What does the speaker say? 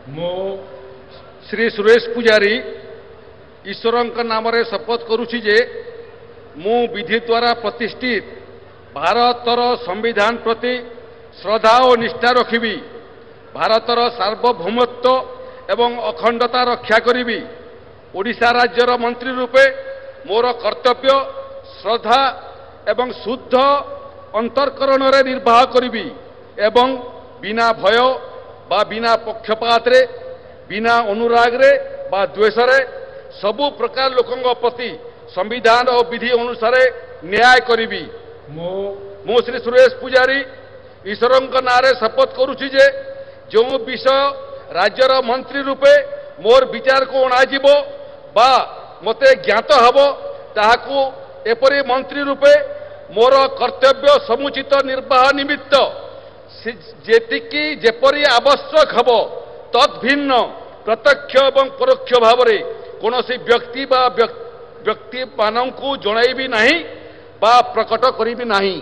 मो श्री सुरेश पुजारी ईश्वर नाम शपथ करुछि जे मु विधि द्वारा प्रतिष्ठित भारतर संविधान प्रति श्रद्धा और निष्ठा रखिबी, भारतर सार्वभौमत्व एवं अखंडता रक्षा करिबी, ओडिशा राज्यर मंत्री रूपे मोर कर्तव्य श्रद्धा एवं शुद्ध अंतरकरण रे निर्वाह करिबी एवं बिना भय बा बिना पक्षपात रे बिना अनुराग रे बा द्वेष रे सबु प्रकार लोकंग प्रति संविधान और विधि अनुसार न्याय करिबी। मो श्री सुरेश पुजारी ईश्वर नाम शपथ करुछि जे जो विषय राज्यर मंत्री रूपे मोर विचार को अणाजिबो बा मते ज्ञात हबो ताहाकू एपरि मंत्री रूपे मोर कर्तव्य समुचित निर्वाह निमित्त जेतिकी जेपरि आवश्यक हबो तद्भिन्न प्रत्यक्ष एवं परोक्ष भाव रे कोनोसी व्यक्ति बा व्यक्ति माननकू जणाइबी नाही बा प्रकट करिबी नाही।